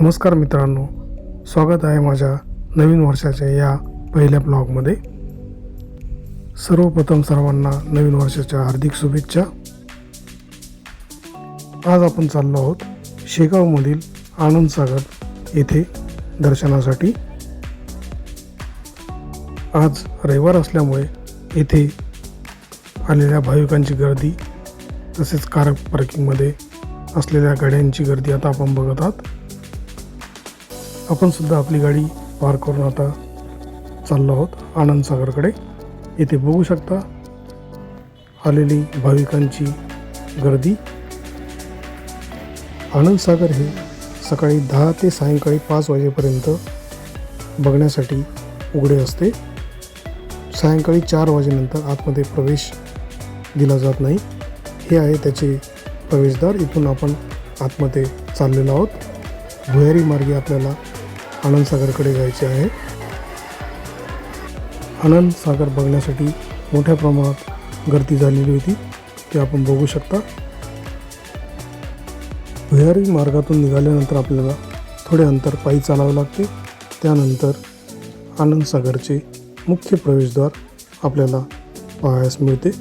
नमस्कार मित्रांनो, स्वागत आहे माझ्या नवीन वर्षाच्या या पहिल्या ब्लॉगमध्ये। सर्वप्रथम सर्वांना नवीन वर्षाच्या हार्दिक शुभेच्छा। आज आपण चाललो आहोत शेगावमधील आनंदसागर येथे दर्शनासाठी। आज रविवार असल्यामुळे येथे आलेल्या भाविकांची गर्दी तसेच कार पार्किंगमध्ये असलेल्या गाड्यांची गर्दी आता आपण बघत आहात। आपण सुद्धा आपली गाडी पार्क करून आता चाललो आहोत आनंदसागरकडे। येथे बघू शकता आलेली भाविकांची गर्दी। आनंदसागर हे सकाळी 10 ते सायंकाळी 5 वाजेपर्यंत बघण्यासाठी उघडे असते। सायंकाळी 4 वाजेनंतर आतमध्ये प्रवेश दिला जात नाही। हे आहे त्याचे प्रवेशद्वार। इथून आपण आतमध्ये चाललेलो आहोत। भुयारी मार्गे आपल्याला आनंदसागरकडे जायचे आहे। आनंदसागर बघण्यासाठी मोठ्या प्रमाणात गर्दी झालेली होती, ते आपण बघू शकता। भुयारी मार्गातून निघाल्यानंतर आपल्याला थोडे अंतर पायी चालावे लागते। त्यानंतर आनंदसागरचे मुख्य प्रवेशद्वार आपल्याला पाहायला मिळते।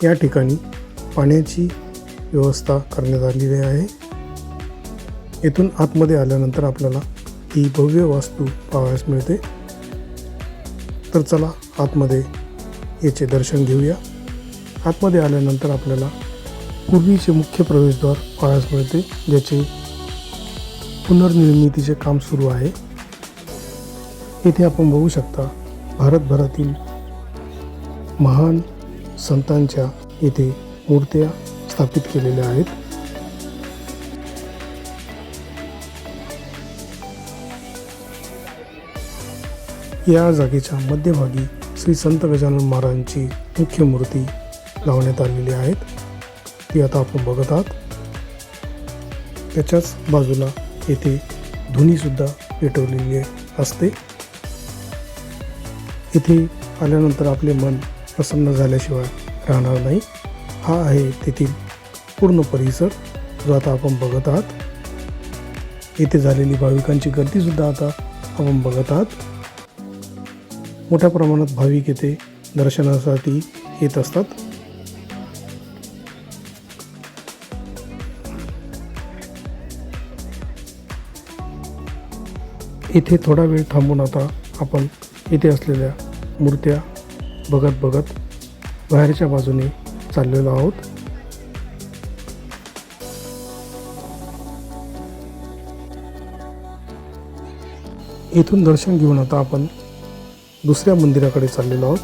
या ठिकाणी पाण्याची व्यवस्था करण्यात आलेली आहे। येथून आतमध्ये आल्यानंतर आपल्याला ही भव्य वास्तू पाहायला मिळते। तर चला आतमध्ये याचे दर्शन घेऊया। आतमध्ये आल्यानंतर आपल्याला पूर्वीचे मुख्य प्रवेशद्वार पाहायला मिळते, ज्याचे पुनर्निर्मितीचे काम सुरू आहे। येथे आपण बघू शकता भारतभरातील महान संतांच्या येथे मूर्त्या स्थापित केलेल्या आहेत। या जागेच्या मध्यभागी श्री संत गजानन महाराजांची मुख्य मूर्ती लावण्यात आलेली आहे, ती आता आपण बघत आहात। त्याच्याच बाजूला येथे धुनीसुद्धा पेटवलेली असते। इथे आल्यानंतर आपले मन प्रसन्न झाल्याशिवाय राहणार नाही। हा आहे तेथील पूर्ण परिसर जो आता आपण बघत आहात। येथे झालेली भाविकांची गर्दीसुद्धा आता आपण बघत आहात। मोठ्या प्रमाणात भाविक येथे दर्शनासाठी येत असतात। इथे थोडा वेळ थांबून आता आपण इथे असलेल्या मूर्त्या बघत बाहेरच्या बाजूने चाललेलो आहोत। इथून दर्शन घेऊन आता आपण दुसऱ्या मंदिराकडे चाललेलो आहोत,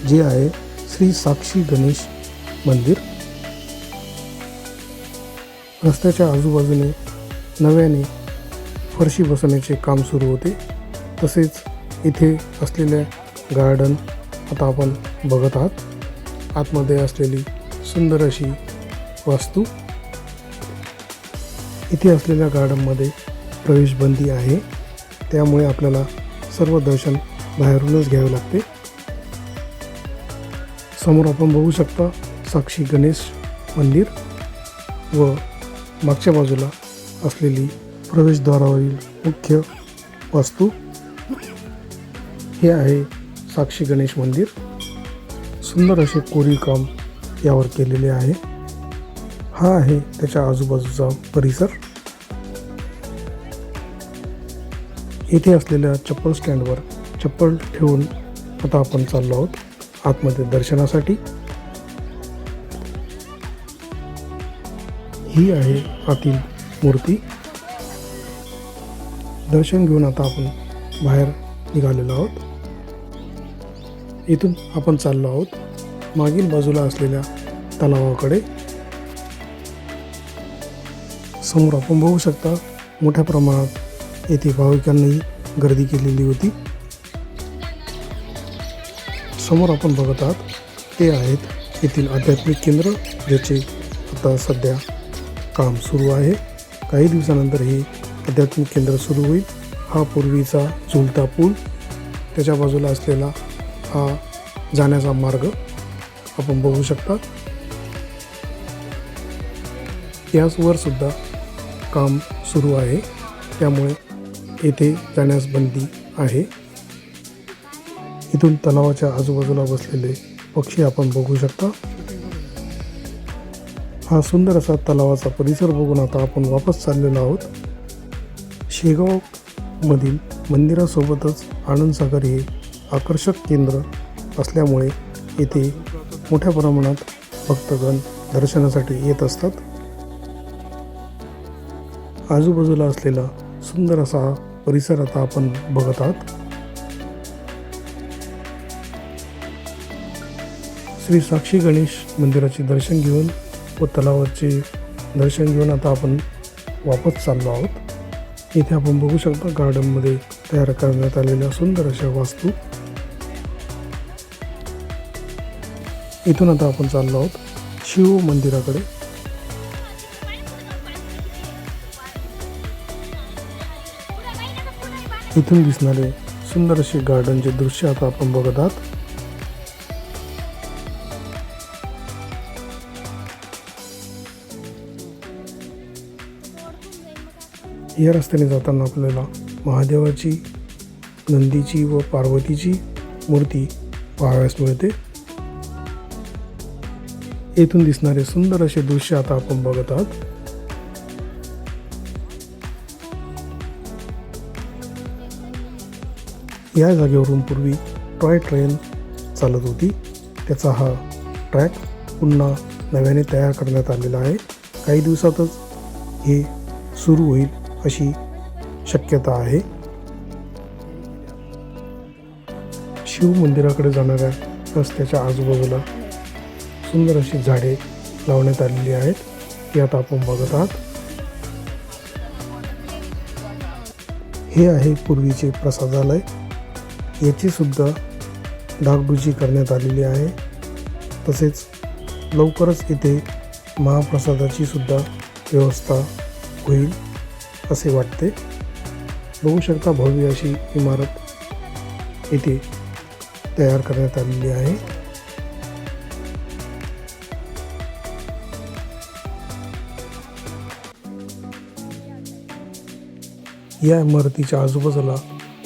जे आहे श्री साक्षी गणेश मंदिर। रस्त्याच्या आजूबाजूने नव्याने फरशी बसवण्याचे काम सुरू होते। तसेच इथे असलेले गार्डन आता आपण बघत आहात। आतमध्ये असलेली सुंदर अशी वास्तू। इथे असलेल्या गार्डनमध्ये प्रवेशबंदी आहे, त्यामुळे आपल्याला सर्व दर्शन बाहेरूनच घ्यावे लागते। समोर आपण बघू शकता साक्षी गणेश मंदिर व मागच्या बाजूला असलेली प्रवेशद्वारावरील मुख्य वास्तू। हे आहे साक्षी गणेश मंदिर। सुंदर असे कोरीवकाम यावर केलेले आहे। हा आहे त्याच्या आजूबाजूचा परिसर। येथे असलेल्या चप्पल स्टँडवर चप्पल ठेवून आता आपण चाललो आहोत आतमध्ये दर्शनासाठी। ही आहे आतील मूर्ती। दर्शन घेऊन आता आपण बाहेर निघालेलो आहोत। इथून आपण चाललो आहोत मागील बाजूला असलेल्या तलावाकडे। समोर आपण बघू शकता मोठ्या प्रमाणात येथे भाविकांनी गर्दी केलेली होती। समोर आपण बघत आहात ते आहेत येथील आध्यात्मिक केंद्र, ज्याचे आता सध्या काम सुरू आहे। काही दिवसानंतर हे आध्यात्मिक केंद्र सुरू होईल। हा पूर्वीचा झुलता पूल, त्याच्या बाजूला असलेला हा जाण्याचा मार्ग आपण बघू शकता। याचवर सुद्धा काम सुरू आहे, त्यामुळे येथे जाण्यास बंदी आहे. इथून तलावाच्या आजूबाजूला बसलेले पक्षी आपण बघू शकता. हा सुंदर असा तलावाचा परिसर बघून आता आपण वापस चाललेलो आहोत. शेगावमधील मंदिरासोबतच आनंदसागर हे आकर्षक केंद्र असल्यामुळे येथे मोठ्या प्रमाणात भक्तगण दर्शनासाठी येत असतात. आजूबाजूला असलेला सुंदर असा हा परिसर आता आपण बघत आहात. श्री साक्षी गणेश मंदिराचे दर्शन घेऊन व तलावाचे दर्शन घेऊन आता आपण वापस चाललो आहोत. इथे आपण बघू शकता गार्डनमध्ये तयार करण्यात आलेल्या सुंदर अशा वास्तू. इथून आता आपण चाललो आहोत शिव मंदिराकडे. इथून दिसणारे सुंदर असे गार्डनचे दृश्य आता आपण बघत आहात. या रस्त्याने जाताना आपल्याला महादेवाची, नंदीची व पार्वतीची मूर्ती पाहावयास मिळते. येथून दिसणारे सुंदर असे दृश्य आता आपण बघत आहात. या जागेवरून पूर्वी टॉय ट्रेन चालत होती. त्याचा हा ट्रॅक पुन्हा नव्याने तयार करण्यात आलेला आहे. काही दिवसातच हे सुरू होईल अशी शक्यता आहे. शिव मंदिराकडे जाणाऱ्या रस्त्याच्या आजूबाजूला सुंदर अशी झाडे लावण्यात आलेली आहेत. ती आता आपण बघत आहात. हे आहे पूर्वीचे प्रसादालय. याची सुद्धा डागडुजी करण्यात आलेली आहे. तसेच लवकरच इथे महाप्रसादाची सुद्धा व्यवस्था होईल असे वाटते. बघू शकता भव्य अशी इमारत इथे तयार करण्यात आलेली आहे. या इमारतीच्या आजूबाजूला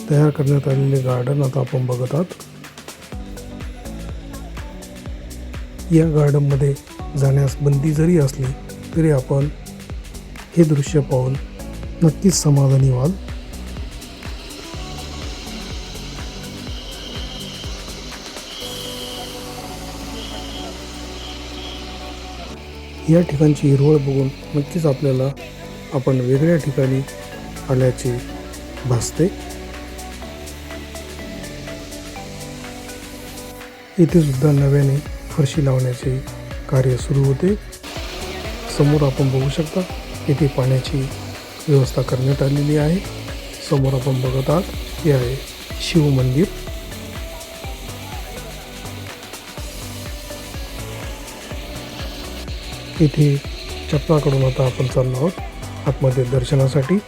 तयार करण्यात आलेले गार्डन आता आपण बघत आहात. या गार्डनमध्ये जाण्यास बंदी जरी असली तरी आपण हे दृश्य पाहून नक्कीच समाधानी व्हाल. या ठिकाणची हिरवळ बघून नक्कीच आपल्याला आपण वेगळ्या ठिकाणी आल्याचे भासते. इथे सुद्धा नव्याने फरशी लावण्याचे कार्य सुरू होते. समोर आपण बघू शकता इथे पाण्याची व्यवस्था करण्यात आलेली आहे. समोर आपण बघत आहात हे आहे शिव मंदिर. इथे चपलाकडून आता आपण चाललो आहोत आतमध्ये दर्शनासाठी.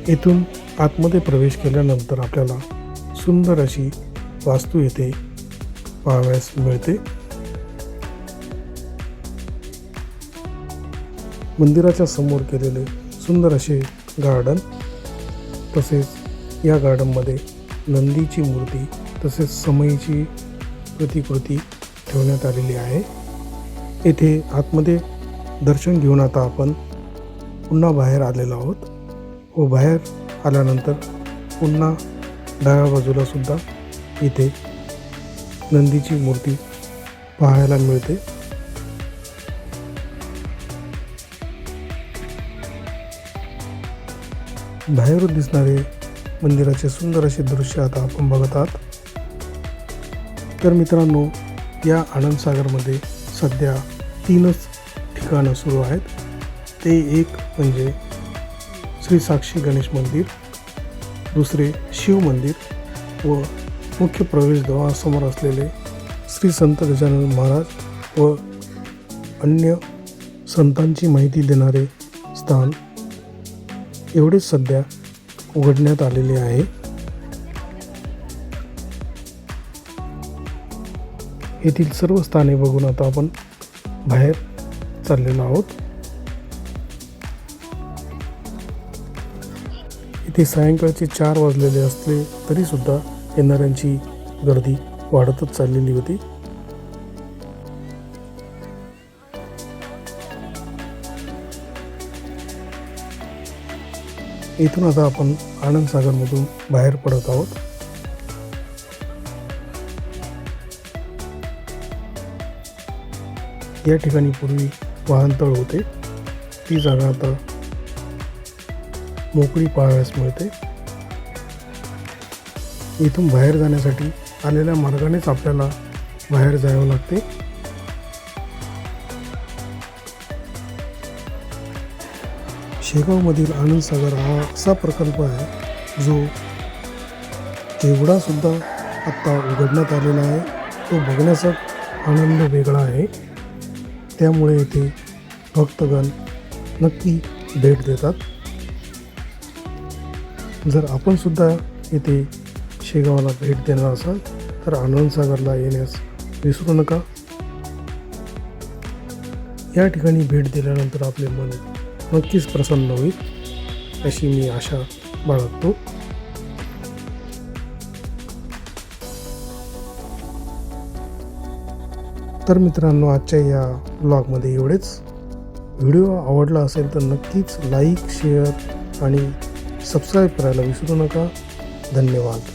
इथून आतमध्ये प्रवेश केल्यानंतर आपल्याला सुंदर अशी वास्तू येथे पाहावयास मिळते. मंदिराच्या समोर केलेले सुंदर असे गार्डन, तसेच या गार्डनमध्ये नंदीची मूर्ती तसेच समईची प्रतिकृती ठेवण्यात आलेली आहे. येथे आतमध्ये दर्शन घेऊन आता आपण पुन्हा बाहेर आलेलो आहोत व बाहेर आल्यानंतर पुन्हा डाव्या बाजूला सुद्धा इथे नंदीची मूर्ती पाहायला मिळते. बाहेरून दिसणारे मंदिराचे सुंदर असे दृश्य आता आपण बघत आहात. तर मित्रांनो, या आनंदसागरमध्ये सध्या 3च ठिकाणं सुरू आहेत. ते एक म्हणजे श्री साक्षी गणेश मंदिर, दुसरे शिव मंदिर व मुख्य प्रवेशद्वारासमोर असलेले श्री संत गजानन महाराज व अन्य संतांची माहिती देणारे स्थान एवढेच सध्या उघडण्यात आलेले आहे. येथील सर्व स्थाने बघून आता आपण बाहेर चाललेलो आहोत. इथे सायंकाळचे 4 वाजलेले असले तरी सुद्धा येणाऱ्यांची गर्दी वाढतच चाललेली होती. इथून आता आपण आनंदसागरमधून बाहेर पडत आहोत. या ठिकाणी पूर्वी वाहनतळ होते, ती जागा आता मोकळी पाहावयास मिळते. इथून बाहेर जाण्यासाठी आलेल्या मार्गानेच आपल्याला बाहेर जावं लागते. शेगावमधील आनंदसागर हा असा प्रकल्प आहे जो एवढा सुद्धा आत्ता उघडण्यात आलेला आहे. तो बघण्याचा आनंद वेगळा आहे. त्यामुळे येथे भक्तगण नक्की भेट देतात. जर आपण सुद्धा येथे शेगावला भेट देणार असाल तर आनंदसागरला येण्यास विसरू नका. या ठिकाणी भेट दिल्यानंतर आपले मन नक्कीच प्रसन्न होईल अशी मी आशा बाळगतो. तर मित्रांनो, आजच्या या ब्लॉगमध्ये एवढेच. व्हिडिओ आवडला असेल तर नक्कीच लाईक, शेअर आणि सबस्क्राईब करायला विसरू नका. धन्यवाद.